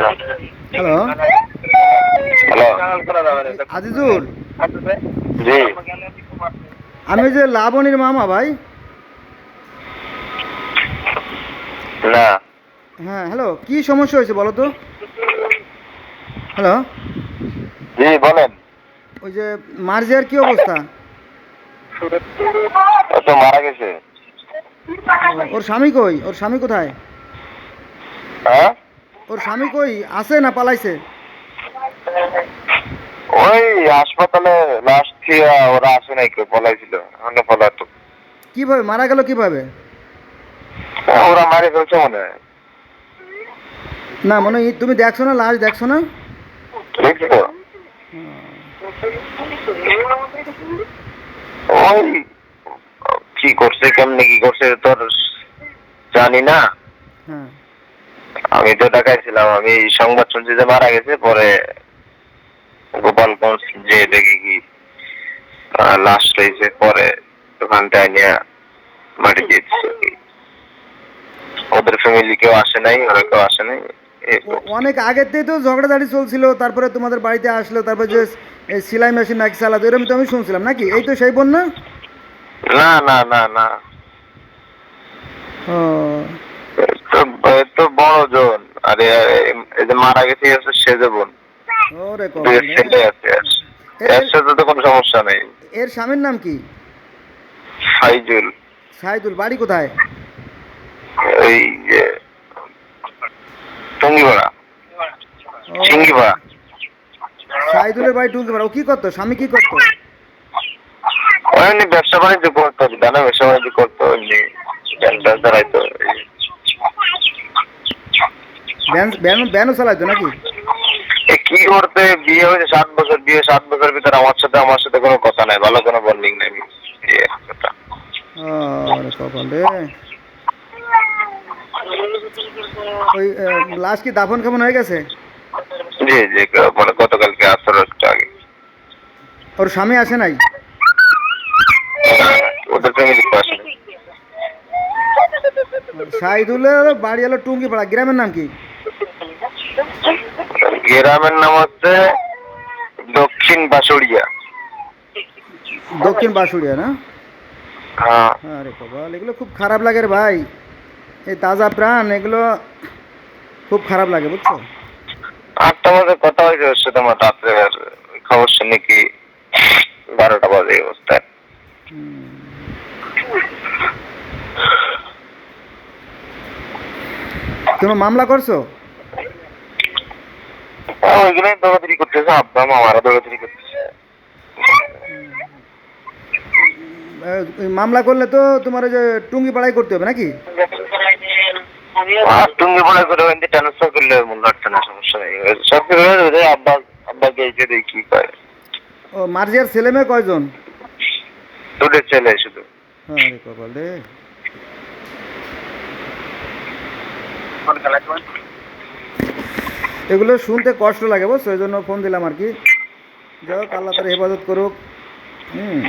Hello hello. Azizul, জি। আমি যে লাবণীর মামা ভাই। না। হ্যাঁ হ্যালো, কি সমস্যা হয়েছে বলো তো? হ্যালো, জি বলেন। ওই যে মার্জিয়ার কি অবস্থা? ও তো মারা গেছে। ওর স্বামী কই? ওর স্বামী কোথায়? হ্যাঁ, ওর স্বামী কই, আছে না পালাইছে? ওই হাসপাতালে লাশ থিয়া ওরা আসে নাই, কেউ পলাইছিল, অন্য পলাতো। কিভাবে মারা গেল কিভাবে? ওরা মারে ফেলছে মনে হয়। না মনে হয় তুমি দেখছো না, লাশ দেখছো না? দেখছি তো। ওই কি করছে, কেমনে কি করছে তোর জানি না। হ্যাঁ। আমি তো ঢাকায় ছিলাম, আমি সংবাদ শুনছি যে মারা গেছে। পরে গোপালগঞ্জ যে দেখি কি লাশ রয়েছে, পরে ওখানটায় নিয়ে মাটি দিয়েছে। ওদের ফ্যামিলি কেউ আসে নাই, ওরা কেউ আসে নাই। অনেক আগের থেকেই তো ঝগড়াঝাটি চলছিল, তারপরে তোমাদের বাড়িতে আসলো, তারপরে যে এই সেলাই মেশিন নাকি চালাতো, এরকম তো আমি শুনছিলাম নাকি? এই তো সেই বোন না? না না না না, ও তো বড় জন। আরে এই যে মারা গেছে এই হচ্ছে সেজে বোন। ওরে দুই কপাল রে। ছেলে আছে। এর এর সাথে তো কোনো সমস্যা নেই। এর স্বামীর নাম কি? ফাইজুল। সাইদুল, বাড়ি কোথায়? ওই যে টঙ্গিপাড়া, ও সিঙ্গিপাড়া। সাইদুলের বাড়ি টুঙ্গিপাড়া। ও কি করতো, স্বামী কি করতো? ওই এমনি ব্যবসা বাণিজ্য করতো, জানা ব্যবসা বাণিজ্য করতো, এমনি ব্যাংক দাঁড়াইতো। ব্যানও চালাইতো নাকি? কি করতে, বিয়ে হয়েছে 7 বছর, বিয়ে 7 বছর ভিতরে আমার সাথে কোনো কথা নাই, ভালো কোনো বন্ডিং নেই। কথা। আরে কপাল রে। ওই লাশ কি দাফন খামন হয়ে গেছে? জি জি, মানে গতকালকে আসর একটু আগে। ওর স্বামী আসে নাই? ওদের ফ্যামিলি আসে। সাইদুলের বাড়ি হলো টুঙ্গিপাড়া। গ্রামের নাম কি? গ্রামের নাম হচ্ছে দক্ষিণ বাঁশড়িয়া। দক্ষিণ বাঁশুড়িয়া না? হ্যাঁ। আরে কপাল, এগুলো খুব খারাপ লাগে রে ভাই। এই তাজা প্রাণ এগুলো খুব খারাপ লাগে, বুঝছো? 8টা বাজে কথা হয়েছে ওর সাথে, আমার রাত্রে আর খবর শুনে কি 12টা বাজে এই অবস্থায়। তুমি মামলা করছো? ওইগুলোই দৌড়াদৌড়ি করতেছে, আব্বা মামারা দৌড়াদৌড়ি করতেছে। মামলা করলে তো তোমার ওই যে টুঙ্গিপাড়ায় করতে হবে নাকি? আর টুঙ্গিপাড়া করে ওখান থেকে ট্রান্সফার করলে মূল্য হচ্ছে না, সমস্যা নেই। সব কিছু হয়ে যাবে, আব্বাকে এসে দেখি কি করে। ও মার্জিয়ার ছেলে মেয়ে কয়জন? দুটো ছেলে শুধু। আরে কপাল রে। এগুলো শুনতে কষ্ট লাগে, বুঝছো? এই জন্য ফোন দিলাম আর কি। যাই হোক, আল্লাহ তার হেফাজত করুক। হুম।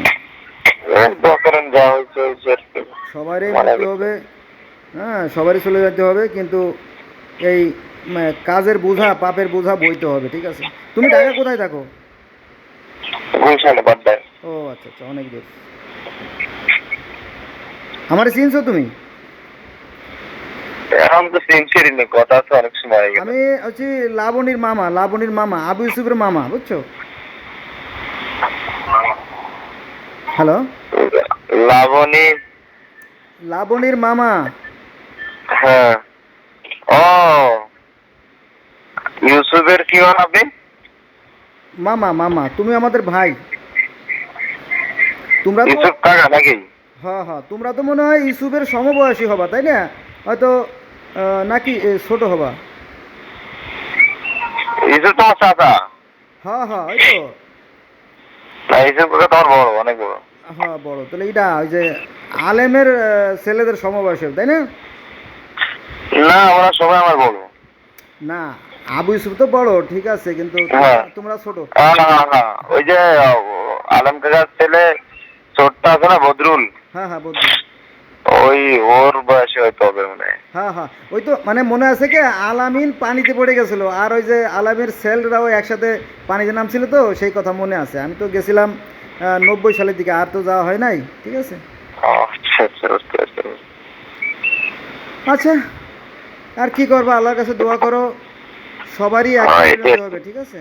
দোয়া করেন, যা হয়েছে হয়েছে আর কি। সবারই মানে মরতে হবে। হ্যাঁ, সবারই চলে যেতে হবে, কিন্তু এই কাজের বোঝা, পাপের বোঝা বইতে হবে, ঠিক আছে? তুমি ঢাকা কোথায় থাকো? গুলশানে বাড্ডায়। ও আচ্ছা আচ্ছা, অনেক দূর। আমারে চিনছো তুমি? এখন তো সেঞ্চুরি নেই, কথা তো অনেক সময় হয়ে গেল। আমি হচ্ছি লাবণীর মামা, লাবণীর মামা, আবু ইউসুফের মামা, বুঝছো? হ্যালো, লাবণী। লাবণীর মামা। হ্যাঁ। ও ইউসুফের কি হন আপনি? মামা মামা, তুমি আমাদের ভাই। তোমরা তো ইউসুফ কাকা নাকি? হ্যাঁ হ্যাঁ, তোমরা তো মনে হয় ইউসুফের সমবয়সী হবা, তাই না? হয়তো নাকি ছোট হবা? ইউসুফ তোমার চাচা? হ্যাঁ হ্যাঁ, ওই তো। না, ইউসুফ কাকা তোমার বড়, অনেক বড়। হ্যাঁ বড়, তাহলে এটা ওই যে আলেমের ছেলেদের সমবয়সের, তাই না? না, ওরা সবাই আমার বড়। না, আবু ইউসুফ তো বড়, ঠিক আছে, কিন্তু হ্যাঁ। তোমরা ছোট। হ্যাঁ হ্যাঁ হ্যাঁ, ওই যে আলম কাকার ছেলে ছোটটা আছে না, বদরুল। হ্যাঁ হ্যাঁ, বলছি। ওই ওর বয়সে হয়তো হবে মনে হয়। হ্যাঁ হ্যাঁ, ওই তো মানে মনে আছে কি আলামিন পানিতে পড়ে গেছিল, আর ওই যে আলামিনের সেলরাও একসাথে পানিতে নামছিল, তো সেই কথা মনে আছে। আমি তো গেছিলাম 90 সালের দিকে, আর তো যাওয়া হয় নাই। ঠিক আছে। ও, আচ্ছা আচ্ছা, বুঝতে পারছি। আচ্ছা, আর কি করবা, আল্লাহর কাছে দোয়া করো, সবারই এক এটাই। হবে। ঠিক আছে।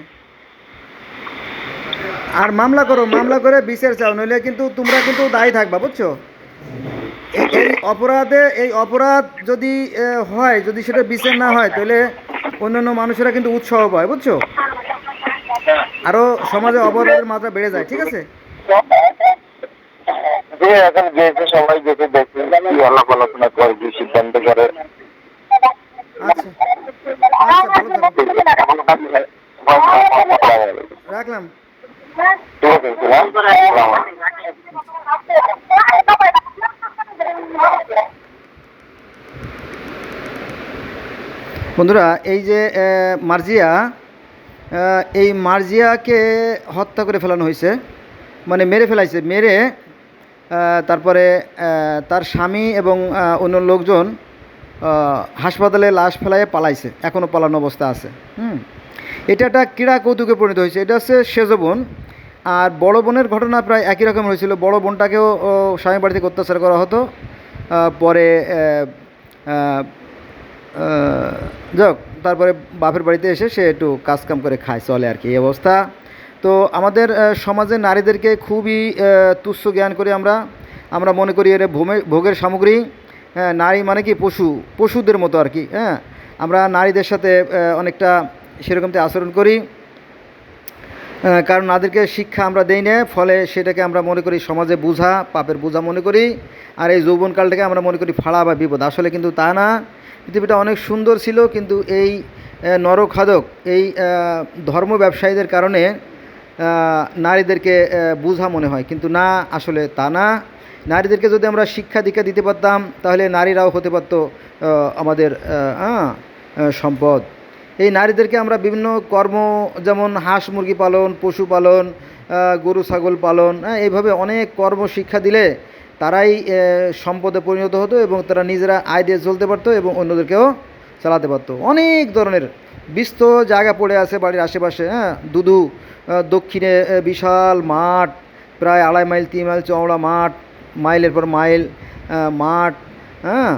আর মামলা করো, মামলা করে বিচার চাও, নইলে কিন্তু তোমরা কিন্তু দায়ী থাকবা, বুঝছো। এই অপরাধে, এই অপরাধ যদি হয়, যদি সেটা বিচার না হয়, তাহলে অন্যান্য মানুষেরা কিন্তু উৎসাহ পায়, বুঝছো। আরও সমাজে অপরাধের মাত্রা বেড়ে যায়। ঠিক আছে। যে এখন গেছে, সবাই গেছে, দেখি কি আলাপ আলোচনা করে, কি সিদ্ধান্ত করে। আচ্ছা আচ্ছা, ভালো থাকো। রাখলাম। ঠিক আছে, আসসালামু আলাইকুম। বন্ধুরা, এই যে মার্জিয়া, এই মার্জিয়াকে হত্যা করে ফেলানো হয়েছে, মানে মেরে ফেলাইছে, মেরে তারপরে তার স্বামী এবং অন্য লোকজন হাসপাতালে লাশ ফেলাইয়ে পালাইছে, এখনও পালানো অবস্থা আছে। এটা একটা ক্রীড়া কৌতুকে পরিণত হয়েছে। এটা হচ্ছে সেজ বোন। আর বড় বোনের ঘটনা প্রায় একই রকম হয়েছিল। বড় বোনটাকেও স্বামী বাড়ি থেকে অত্যাচার করা হতো, পরে যাক, তারপরে বাপের বাড়িতে এসে সে একটু কাজকাম করে খায়, চলে আর কি, এই অবস্থা। তো আমাদের সমাজে নারীদেরকে খুবই তুচ্ছ জ্ঞান করি আমরা। আমরা মনে করি এর ভোগের সামগ্রী। হ্যাঁ, নারী মানে কি পশু, পশুদের মতো আর কি। হ্যাঁ, আমরা নারীদের সাথে অনেকটা সেরকমতে আচরণ করি, কারণ নারীদেরকে শিক্ষা আমরা দেই না, ফলে সেটাকে আমরা মনে করি সমাজে বোঝা, পাপের বোঝা মনে করি। আর এই যৌবনকালটাকে আমরা মনে করি ফাড়া বা বিপদ। আসলে কিন্তু তা না। পৃথিবীটা অনেক সুন্দর ছিল, কিন্তু এই নরখাদক, এই ধর্ম ব্যবসায়ীদের কারণে নারীদেরকে বোঝা মনে হয়, কিন্তু না, আসলে তা না। নারীদেরকে যদি আমরা শিক্ষা দীক্ষা দিতে পারতাম, তাহলে নারীরাও হতে পারতো আমাদের সম্পদ। এই নারীদেরকে আমরা বিভিন্ন কর্ম, যেমন হাঁস মুরগি পালন, পশুপালন, গরু ছাগল পালন, এইভাবে অনেক কর্ম শিক্ষা দিলে তারাই সম্পদে পরিণত হতো, এবং তারা নিজেরা আয় দিয়ে চলতে পারতো এবং অন্যদেরকেও চালাতে পারতো। অনেক ধরনের বিস্তর জায়গা পড়ে আছে বাড়ির আশেপাশে। হ্যাঁ, দুদু দক্ষিণে বিশাল মাঠ, প্রায় 2.5 মাইল 3 মাইল চওড়া মাঠ, মাইলের পর মাইল মাঠ। হ্যাঁ,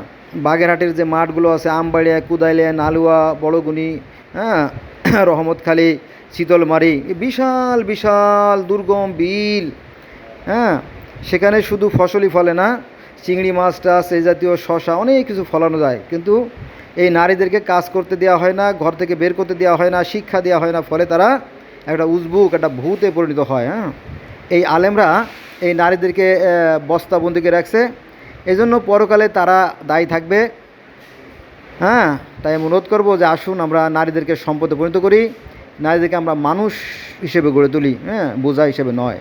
বাগেরহাটের যে মাঠগুলো আছে, আমবাড়িয়া, কুদাইলিয়া, নালুয়া, বড়গুনি, হ্যাঁ, রহমতখালি, শীতলমারি, বিশাল বিশাল দুর্গম বিল। হ্যাঁ, সেখানে শুধু ফসলই ফলে না, চিংড়ি মাছ টাছ, এই জাতীয় শশা, অনেক কিছু ফলানো যায়, কিন্তু এই নারীদেরকে কাজ করতে দেওয়া হয় না, ঘর থেকে বের করতে দেওয়া হয় না, শিক্ষা দেওয়া হয় না, ফলে তারা একটা উজবুক, একটা ভূতে পরিণত হয়। হ্যাঁ, এই আলেমরা এই নারীদেরকে বস্তাবন্দিকে রাখছে, এই জন্য পরকালে তারা দায়ী থাকবে। হ্যাঁ, তাই আমি অনুরোধ করবো যে আসুন আমরা নারীদেরকে সম্পদে পরিণত করি, নারীদেরকে আমরা মানুষ হিসেবে গড়ে তুলি, হ্যাঁ, বোঝা হিসেবে নয়।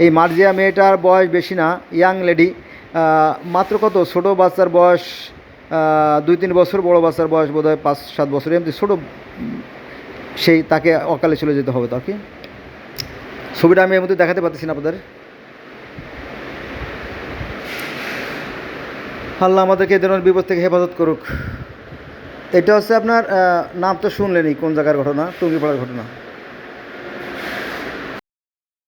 এই মার্জিয়া মেয়েটার বয়স বেশি না, ইয়াং লেডি, মাত্র কত, ছোটো বাচ্চার বয়স 2-3 বছর, বড়ো বাচ্চার বয়স বোধ হয় 5-7 বছর, এমনি ছোটো। সেই তাকে অকালে চলে যেতে হবে তাকে। ছবিটা আমি এর মধ্যে দেখাতে পারতেছি না আপনাদের। আল্লাহ আমাদেরকে এই ধরনের বিপদ থেকে হেফাজত করুক। এটা হচ্ছে আপনার নাম তো শুনলেনই, কোন জায়গার ঘটনা, টুঙ্গিপাড়ার ঘটনা।